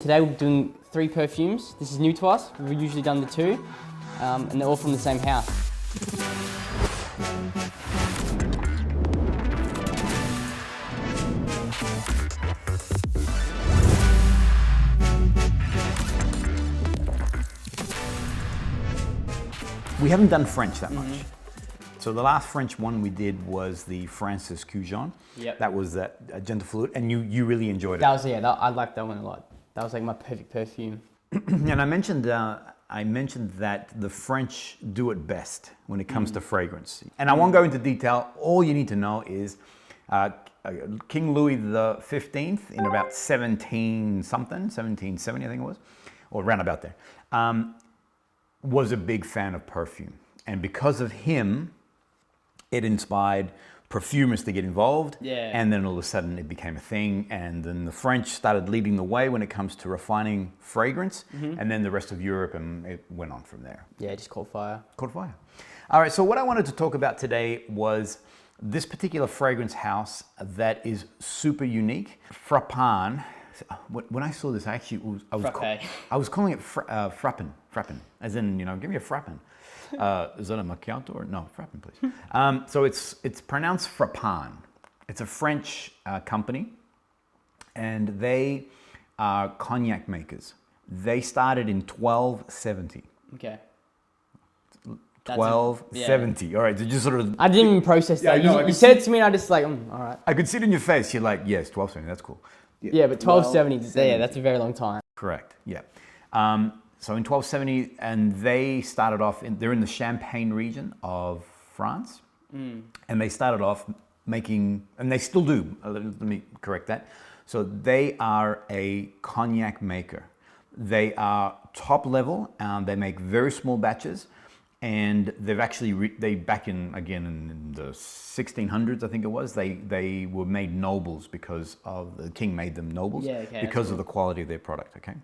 Today we're doing 3 perfumes. This is new to us. We've usually done the 2, and they're all from the same house. We haven't done French that much. So the last French one we did was the Francis Cuban. Yep. That was that gentle flute, and you really enjoyed it. That was, I liked that one a lot. That was like my perfect perfume. And I mentioned that the French do it best when it comes to fragrance. And I won't go into detail. All you need to know is King Louis XV in about 1770, I think it was, or around about there, was a big fan of perfume. And because of him, it inspired perfumers to get involved. Yeah. And then all of a sudden it became a thing. And then the French started leading the way when it comes to refining fragrance. And then the rest of Europe, and it went on from there. Yeah, it just caught fire. Caught fire. All right, so what I wanted to talk about today was this particular fragrance house that is super unique. Frapin. When I saw this, I was calling it Frapin. Frapin, as in, give me a Frapin. Is that a macchiato or no? Frapin, please. So it's pronounced Frapin. It's a French company, and they are cognac makers. They started in 1270. Okay. 1270. All right, so just sort of. I didn't even process that. no, you said it to me, and I just like, all right. I could see it in your face. You're like, yes, 1270. That's cool. Yeah, but 1270. Yeah, that's a very long time. Correct. Yeah. So in 1270, and they started off, they're in the Champagne region of France. And they started off making, and they still do, let me correct that. So they are a cognac maker. They are top level, and they make very small batches. And they've actually, back in the 1600s, I think it was, they were made nobles because of, the king made them nobles because of the quality of their product, okay?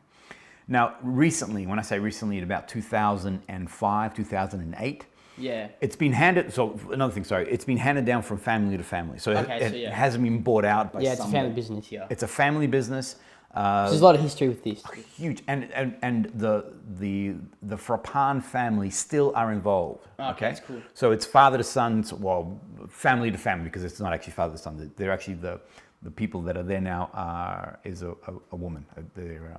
Now, recently, when I say recently, in about 2005, 2008, it's been handed, so another thing, sorry, it's been handed down from family to family. So it hasn't been bought out by it's a family business, It's a family business. There's a lot of history with this. Huge, and the Frapin family still are involved. Okay, that's cool. So it's father to son, family to family, because it's not actually father to son. They're actually the people that are there now is a woman. They're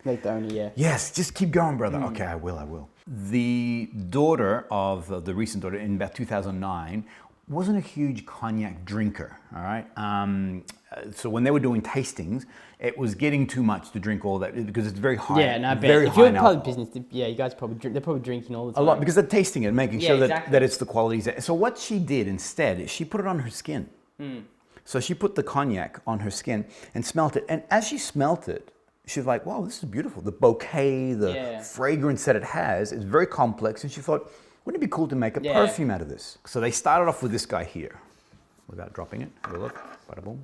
Like the owner, Yes, just keep going, brother. Okay, I will. The daughter of the recent daughter in about 2009 wasn't a huge cognac drinker, all right? So when they were doing tastings, it was getting too much to drink all that because it's very high. Yeah, no, I bet. Very If high you're in part of alcohol. business, you guys probably drink. They're probably drinking all the time. A lot because they're tasting it, making sure exactly. that it's the qualities. So what she did instead is she put it on her skin. So she put the cognac on her skin and smelt it. And as she smelt it, she was like, wow, this is beautiful. The bouquet, the fragrance that it has is very complex. And she thought, wouldn't it be cool to make a perfume out of this? So they started off with this guy here, without dropping it. Have a look. Bada boom.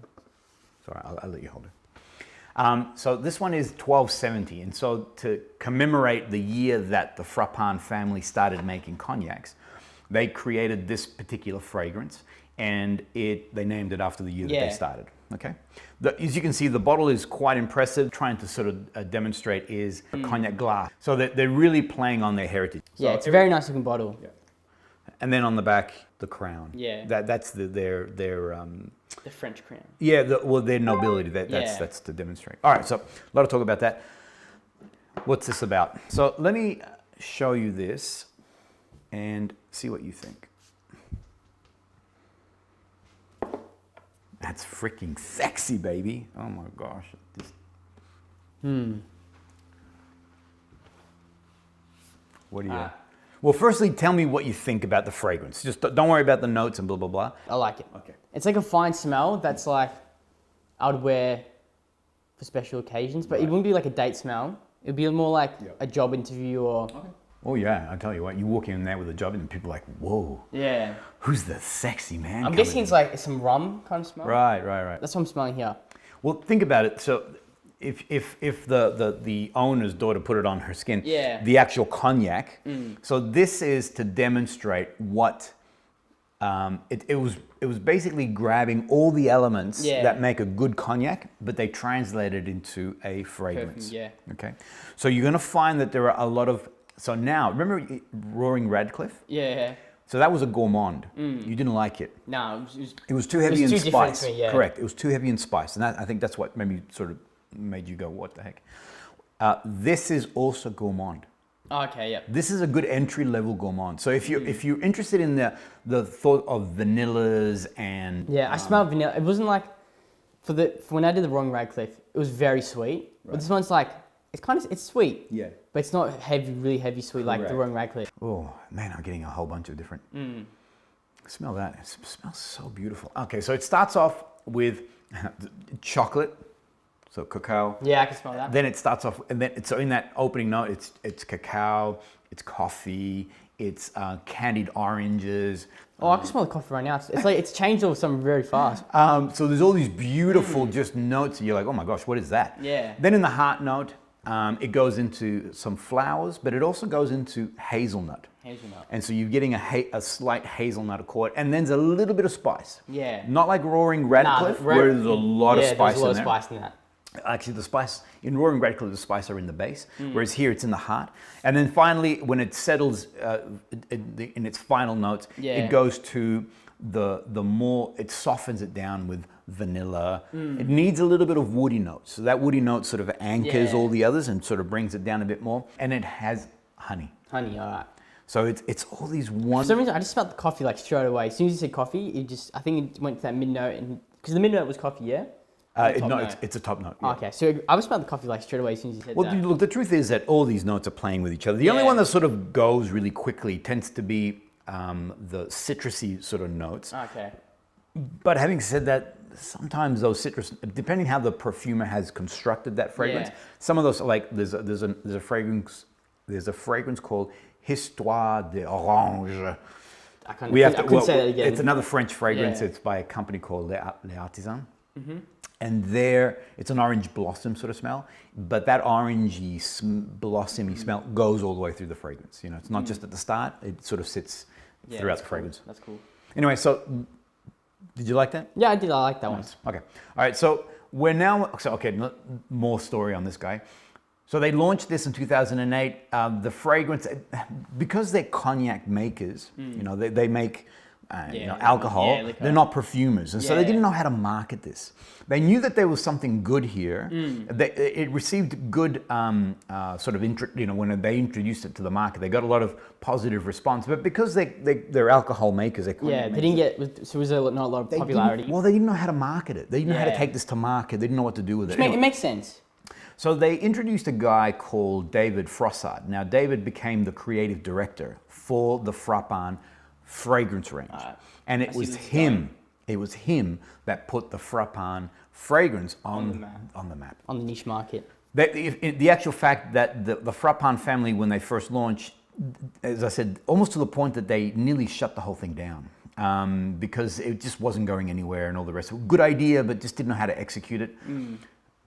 Sorry, I'll let you hold it. So this one is 1270. And so to commemorate the year that the Frapin family started making cognacs, they created this particular fragrance, and they named it after the year that they started. Okay. As you can see, the bottle is quite impressive. Trying to sort of demonstrate is a cognac glass. So they're really playing on their heritage. Yeah, it's a very nice looking bottle. Yeah. And then on the back, the crown. Yeah. That's their The French crown. Yeah, their nobility. That's to demonstrate. All right, so a lot of talk about that. What's this about? So let me show you this and see what you think. That's freaking sexy, baby. Oh my gosh. What do you... Well, firstly, tell me what you think about the fragrance. Just don't worry about the notes and blah, blah, blah. I like it. Okay. It's like a fine smell that's like, I would wear for special occasions, but it wouldn't be like a date smell. It'd be more like a job interview or... Okay. Oh yeah, I tell you what, you walk in there with a job and people are like, whoa. Yeah. Who's the sexy man? I'm guessing it's like some rum kind of smell. Right. That's what I'm smelling here. Well, think about it. So if the owner's daughter put it on her skin, the actual cognac. So this is to demonstrate what It was basically grabbing all the elements Yeah. that make a good cognac, but they translated into a fragrance. Perfume, yeah. Okay. So you're going to find that there are a lot of. So now, remember Roaring Radcliffe? Yeah. So that was a gourmand. You didn't like it. No, It was too heavy in too different spice. to me, yeah. Correct. It was too heavy in spice, and I think that's what maybe sort of made you go, "What the heck?" This is also gourmand. Okay, yeah. This is a good entry level gourmand. So if you're interested in the thought of vanillas and Yeah, I smelled vanilla. It wasn't like for when I did the Wrong Radcliffe, it was very sweet. But this one's like it's sweet. Yeah. But it's not heavy, really heavy sweet like the Correct. Wrong Radcliffe. Oh man, I'm getting a whole bunch of different. Smell that. It smells so beautiful. Okay, so it starts off with chocolate, so cacao. Yeah, I can smell that. Then it starts off, and then so in that opening note, it's cacao, it's coffee, it's candied oranges. Oh, I can smell the coffee right now. It's like it's changed all of a sudden very fast. So there's all these beautiful just notes. And you're like, oh my gosh, what is that? Yeah. Then in the heart note, it goes into some flowers, but it also goes into hazelnut. Hazelnut. And so you're getting a slight hazelnut accord, and then there's a little bit of spice. Yeah. Not like Roaring Radcliffe, where there's a lot of spice there's a lot in of there. spice in that. Actually, the spice in Roaring Radcliffe, the spice are in the base, whereas here it's in the heart. And then finally, when it settles in its final notes, it goes to the more, it softens it down with vanilla. It needs a little bit of woody notes. So that woody note sort of anchors all the others and sort of brings it down a bit more. And it has honey. Honey, all right. So it's all these For one. some reason, I just smelled the coffee like straight away. As soon as you said coffee, I think it went to that mid note, and because the mid note was coffee, yeah. It's a top note. Yeah. Okay, so I was smelled the coffee like straight away as soon as you said Well, that. look, the truth is that all these notes are playing with each other. The only one that sort of goes really quickly tends to be the citrusy sort of notes. Okay. But having said that, sometimes those citrus, depending how the perfumer has constructed that fragrance, some of those, like there's a fragrance called Histoire d'Orange. I couldn't say that again. It's another French fragrance. Yeah. It's by a company called Les Artisans. And there, it's an orange blossom sort of smell, but that orangey, blossomy smell goes all the way through the fragrance. You know, it's not just at the start; it sort of sits throughout the fragrance. That's cool. Anyway, so did you like that? Yeah, I did. I like that one. Okay. All right. So we're now. So okay, more story on this guy. So they launched this in 2008. The fragrance, because they're cognac makers, you know, they make. Alcohol. liquor. They're not perfumers, and so they didn't know how to market this. They knew that there was something good here. It received good sort of when they introduced it to the market, they got a lot of positive response. But because they're alcohol makers, they didn't get. So was there not a lot of popularity? They didn't know how to market it. They didn't know how to take this to market. They didn't know what to do with it. It makes sense. So they introduced a guy called David Frossard. Now David became the creative director for the Frapin fragrance range, and it was him. It was him that put the Frapin fragrance on the map, on the niche market. The actual fact that the Frapin family, when they first launched, as I said, almost to the point that they nearly shut the whole thing down because it just wasn't going anywhere and all the rest. Good idea, but just didn't know how to execute it.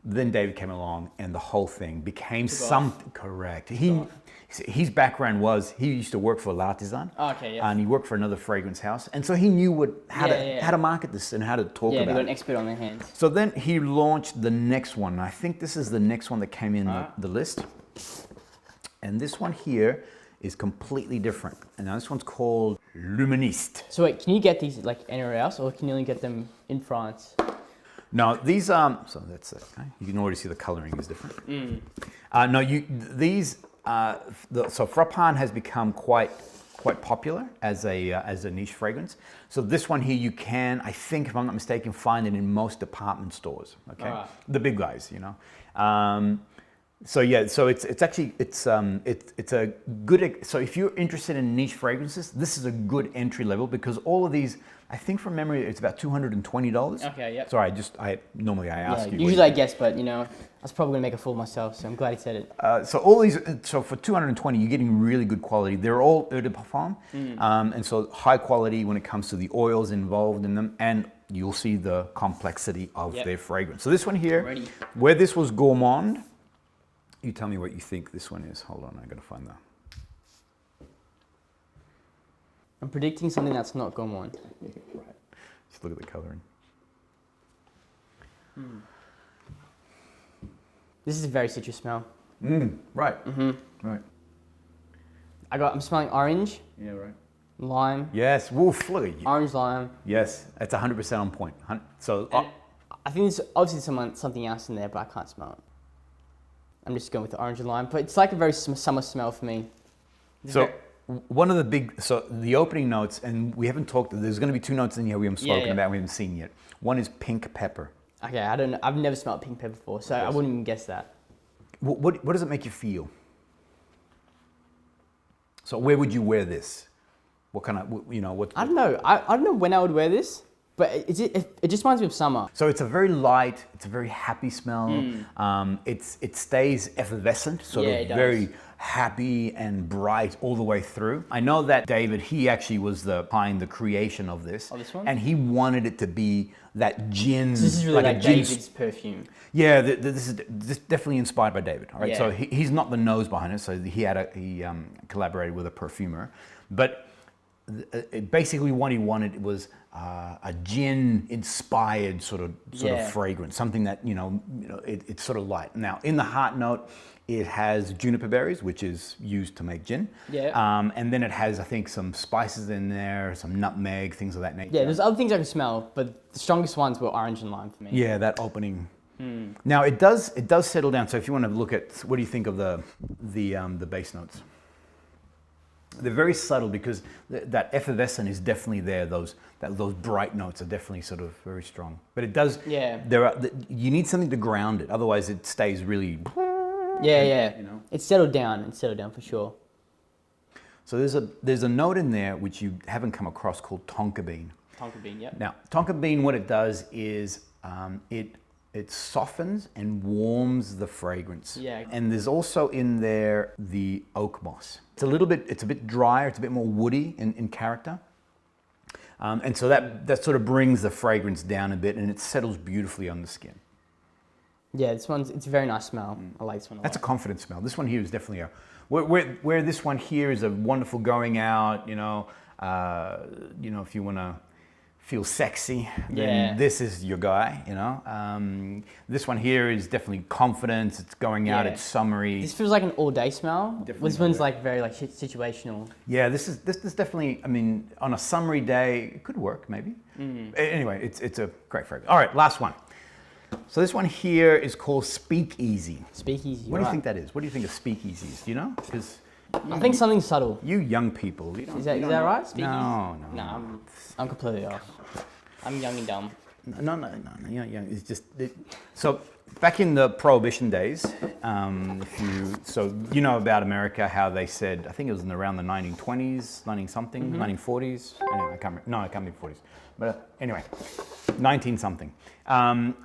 Then David came along, and the whole thing became something correct. His background was he used to work for L'Artisan, and he worked for another fragrance house, and so he knew how to market this and how to talk about it. Yeah, they got an expert on their hands. So then he launched the next one. I think this is the next one that came in the list, and this one here is completely different. And now this one's called Luministe. So wait, can you get these like anywhere else, or can you only get them in France? No, these so that's it. Okay? You can already see the coloring is different. So Frapin has become quite popular as a niche fragrance. So this one here, you can, I think, if I'm not mistaken, find it in most department stores. Okay, the big guys, you know. So it's actually a good. So if you're interested in niche fragrances, this is a good entry level because all of these, I think from memory, it's about $220. Okay, yep. Sorry, I normally ask you. Usually I guess, but you know, I was probably gonna make a fool of myself, so I'm glad he said it. So all these, so for $220, you're getting really good quality. They're all eau de parfum, and so high quality when it comes to the oils involved in them, and you'll see the complexity of their fragrance. So this one here, where this was gourmand. You tell me what you think this one is. Hold on, I gotta find that. I'm predicting something that's not gone on. Right. Just look at the coloring. This is a very citrus smell. Right. Right. I'm smelling orange, Yeah, right. lime, Yes. Woof. Look at you. orange lime. Yes. That's 100% on point. So. And I think there's obviously something else in there, but I can't smell it. I'm just going with the orange and lime, but it's like a very summer smell for me. One of the opening notes, and we haven't talked, there's going to be 2 notes in here we haven't spoken about, we haven't seen yet. One is pink pepper. Okay, I don't know. I've never smelled pink pepper before, so I wouldn't even guess that. What does it make you feel? So where would you wear this? What kind of, what? I don't know. I don't know when I would wear this, but it just reminds me of summer. So it's a very light, it's a very happy smell. It stays effervescent, sort of very happy and bright all the way through. I know that David, he actually was behind the creation of this. Oh, this one? And he wanted it to be that gin. So this is really like David's perfume. Yeah, this is definitely inspired by David. All right, Yeah. so he's not the nose behind it. So he collaborated with a perfumer, but basically what he wanted was a gin-inspired sort of fragrance, something that it's sort of light. Now, in the heart note, it has juniper berries, which is used to make gin. Yeah. And then it has, I think, some spices in there, some nutmeg, things of that nature. Yeah, there's other things I can smell, but the strongest ones were orange and lime for me. Yeah, that opening. Now it does settle down. So if you want to look at, what do you think of the base notes? They're very subtle because that effervescent is definitely there. Those bright notes are definitely sort of very strong. But it does. Yeah. You need something to ground it. Otherwise, it stays really. Yeah. It's settled down. It's settled down for sure. So there's a note in there which you haven't come across called tonka bean. Tonka bean. Yep. Now tonka bean, what it does is it softens and warms the fragrance. Yeah. And there's also in there the oak moss. It's a bit drier, it's a bit more woody in character. And so that sort of brings the fragrance down a bit and it settles beautifully on the skin. Yeah, it's a very nice smell. I like this one a lot. That's a confident smell. This one here is definitely where this one here is a wonderful going out, if you want to feel sexy, then this is your guy, This one here is definitely confidence, it's going out, it's summery. This feels like an all-day smell. Definitely this one's like very like situational. Yeah, this is definitely, on a summery day, it could work maybe. Anyway, it's a great fragrance. All right, last one. So this one here is called Speakeasy. Speakeasy. What do you think that is? What do you think of Speakeasy is? Do you know? Because I think something subtle. you young people, Is that right? Speakeasy? No. No, I'm completely off. I'm young and dumb. No. You're young. It's just so back in the Prohibition days. You know about America, how they said, I think it was around the 1920s, 1940s. Anyway, I can't remember 40s. But anyway, 19-something.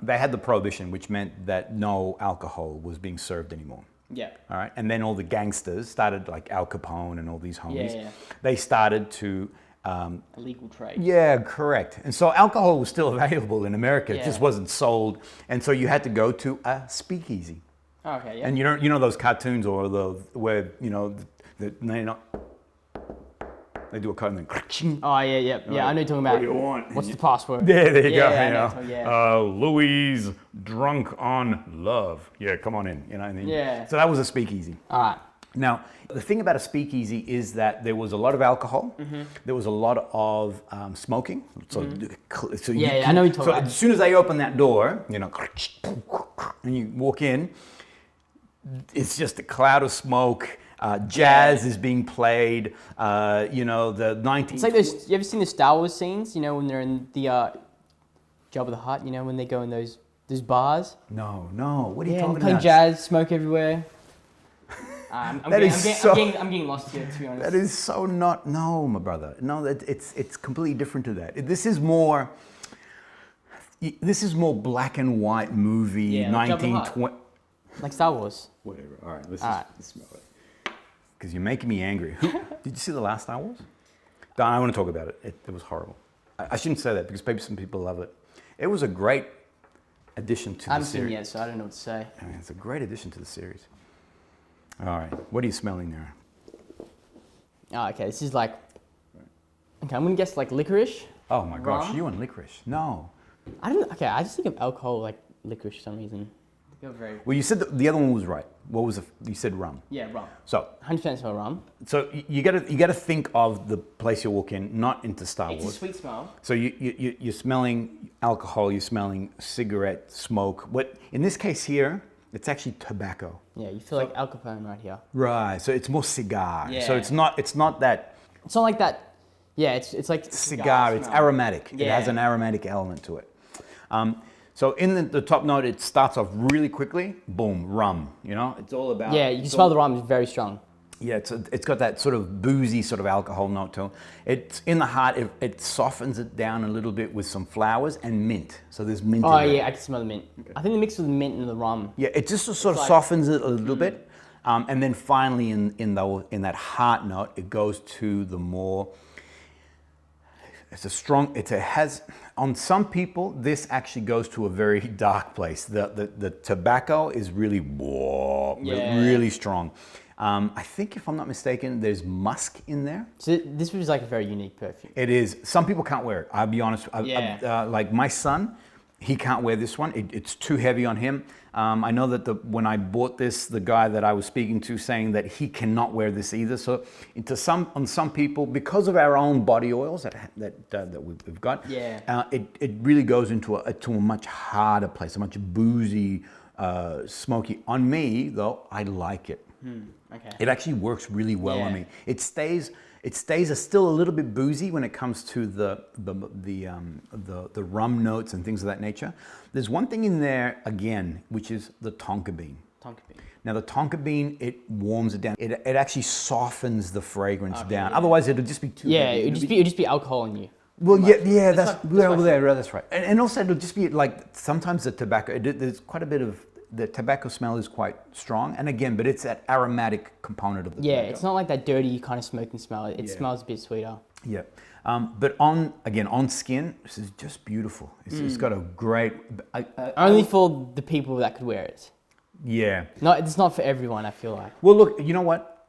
They had the Prohibition, which meant that no alcohol was being served anymore. Yeah. All right, and then all the gangsters started, like Al Capone and all these homies. Yeah. They started to. Illegal trade. Yeah, correct. And so alcohol was still available in America. It just wasn't sold, and so you had to go to a speakeasy. Okay. Yeah. And you know those cartoons or where they do a code and then. Oh yeah. I know you're talking about. What do you want? What's the password? There you go. Yeah. Louise drunk on love. Yeah, come on in. And then, Yeah. So that was a speakeasy. All right. Now, the thing about a speakeasy is that there was a lot of alcohol. There was a lot of smoking. So, I know what you're talking about. As soon as they open that door, and you walk in, it's just a cloud of smoke. Jazz is being played. The 19. It's like those. You ever seen the Star Wars scenes? When they're in the Jabba the Hutt. When they go in those bars. No. What are you talking playing about? jazz, smoke everywhere. I'm getting lost here, to be honest. That is so not. No, my brother. No, it's completely different to that. This is more black and white movie. 1920. Like Star Wars. Whatever. All right. Let's smell it. Because you're making me angry. Did you see the last Star Wars? No, I want to talk about it. It was horrible. I shouldn't say that because maybe some people love it. It was a great addition to the series. I haven't seen it yet, so I don't know what to say. It's a great addition to the series. All right. What are you smelling there? Oh, okay. This is like Okay, I'm gonna guess like licorice. Oh my gosh, Rum? you and licorice. No. I don't. Okay, I just think of alcohol like licorice for some reason. You're very. Well, you said the other one was right. What was you said rum. Yeah, rum. So 100% smell rum. So you gotta think of the place you walk in, not into Star Wars. It's a sweet smell. So you're smelling alcohol, you're smelling cigarette smoke. What in this case here, it's actually tobacco. Yeah, you feel like Al Capone right here. Right. So it's more cigar. Yeah. So it's not that It's not like that. Yeah, it's like cigar. It's smell. aromatic. Yeah. It has an aromatic element to it. So in the top note, it starts off really quickly. Boom, rum. You know, it's all about. Yeah, you can smell the rum is very strong. Yeah, it's got that sort of boozy sort of alcohol note to it. It's in the heart. It softens it down a little bit with some flowers and mint. So there's mint. Oh in there. yeah, I can smell the mint. Okay. I think the mix with the mint and the rum. Yeah, it just sort of softens it a little bit, and then finally in that heart note, it goes to the more. It has on some people this actually goes to a very dark place. The tobacco is really really strong. I think if I'm not mistaken, there's musk in there. So this was like a very unique perfume. It is. Some people can't wear it. I'll be honest. Like my son, he can't wear this one. It's too heavy on him. I know that when I bought this, the guy that I was speaking to saying that he cannot wear this either. So on some people, because of our own body oils that we've got, it really goes into a much harder place, a much boozy, smoky. On me though, I like it. Okay. It actually works really well on me. It stays still a little bit boozy when it comes to the rum notes and things of that nature. There's one thing in there again, which is the tonka bean. Tonka bean. Now the tonka bean, it warms it down. It actually softens the fragrance down. Otherwise, it'll just be too. Yeah, heavy. it'd just be alcohol in you. Well, that's right. And also, it'll just be like sometimes the tobacco. There's quite a bit of. The tobacco smell is quite strong, and again, but it's that aromatic component of the tobacco. It's not like that dirty kind of smoking smell. It smells a bit sweeter. Yeah, but on skin, this is just beautiful. It's got a great. Only for the people that could wear it. Yeah. No, it's not for everyone. I feel like. Well, look, you know what?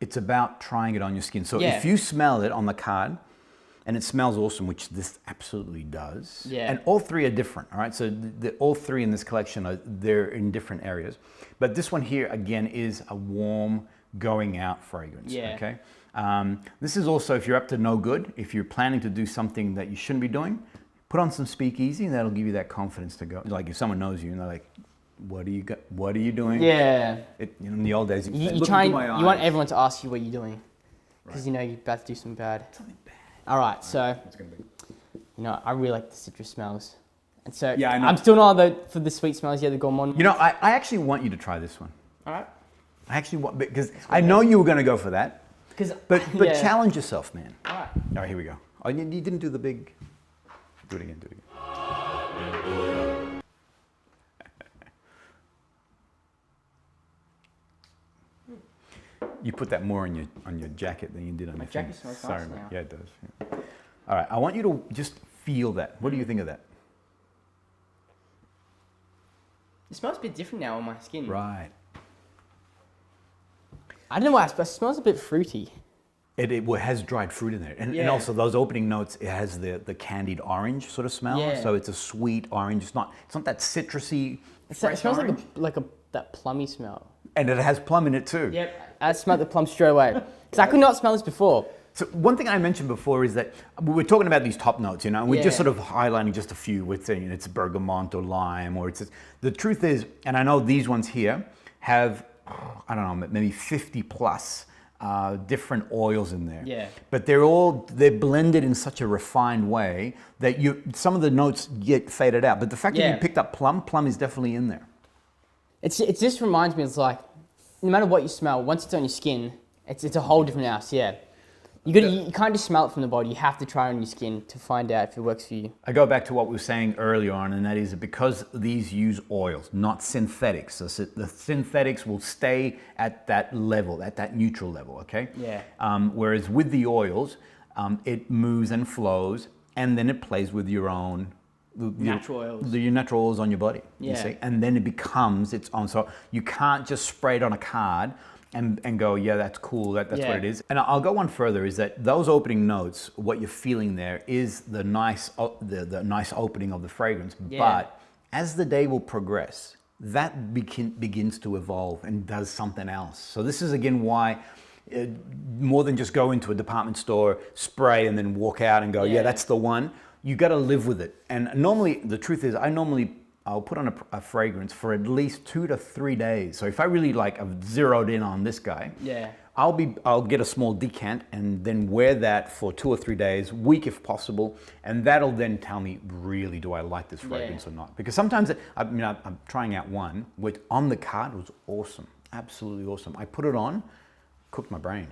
It's about trying it on your skin. So if you smell it on the card, and it smells awesome, which this absolutely does. Yeah. And all three are different, all right? So all three in this collection, they're in different areas. But this one here, again, is a warm, going out fragrance, okay? This is also, if you're up to no good, if you're planning to do something that you shouldn't be doing, put on some Speakeasy, and that'll give you that confidence to go. Like if someone knows you, and they're like, what are you doing? Yeah. In the old days, you want everyone to ask you what you're doing. Because you know you're about to do something bad. All right, so, I really like the citrus smells. And so, I know. I'm still not for the sweet smells yet, the gourmand. I actually want you to try this one. All right. I actually want, because I know you were going to go for that. But challenge yourself, man. All right. All right, here we go. Oh, you didn't do the big, do it again. You put that more on your jacket than you did on your thing. My jacket smells Sorry, nice now. Yeah, it does. Yeah. All right, I want you to just feel that. What do you think of that? It smells a bit different now on my skin. Right. I don't know why, but it smells a bit fruity. It has dried fruit in there. And also those opening notes, it has the candied orange sort of smell. Yeah. So it's a sweet orange. It's not that citrusy. It smells like that plummy smell. And it has plum in it too. Yep. I smelled the plum straight away. Because I could not smell this before. So one thing I mentioned before is that we're talking about these top notes, and we're just sort of highlighting just a few. We're saying it's bergamot or lime, or the truth is, and I know these ones here have, I don't know, maybe 50 plus different oils in there. Yeah. But they're blended in such a refined way that some of the notes get faded out. But the fact that you picked up plum is definitely in there. It just reminds me, it's like, no matter what you smell, once it's on your skin, it's a whole different house, You can't just smell it from the body. You have to try it on your skin to find out if it works for you. I go back to what we were saying earlier on, and that is that because these use oils, not synthetics. So the synthetics will stay at that level, at that neutral level, okay? Yeah. Whereas with the oils, it moves and flows, and then it plays with your own natural oils. Your natural oils on your body. Yeah. You see? And then it becomes its own. So you can't just spray it on a card and go, yeah, that's cool, that's what it is. And I'll go one further, is that those opening notes, what you're feeling there is the nice opening of the fragrance. But as the day will progress, that begins to evolve and does something else. So this is again why more than just go into a department store, spray, and then walk out and go, yeah, that's the one. You got to live with it. And normally, the truth is, I'll put on a fragrance for at least 2 to 3 days. So if I really like, I've zeroed in on this guy, I'll get a small decant and then wear that for 2 or 3 days, week if possible, and that'll then tell me, really, do I like this fragrance or not? Because sometimes, I'm trying out one, which on the card was awesome, absolutely awesome. I put it on, cooked my brain.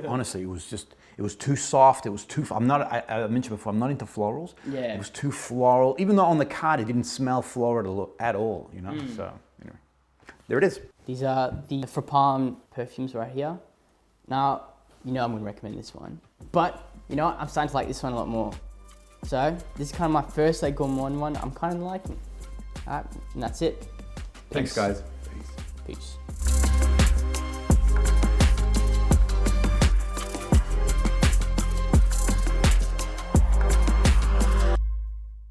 Honestly, it was too soft. It was too. I mentioned before, I'm not into florals. It was too floral. Even though on the card it didn't smell floral at all. You know. So anyway, there it is. These are the Frapin perfumes right here. Now, I'm going to recommend this one, but I'm starting to like this one a lot more. So this is kind of my first gourmand one. I'm kind of liking. Alright, and that's it. Thanks, guys. Peace.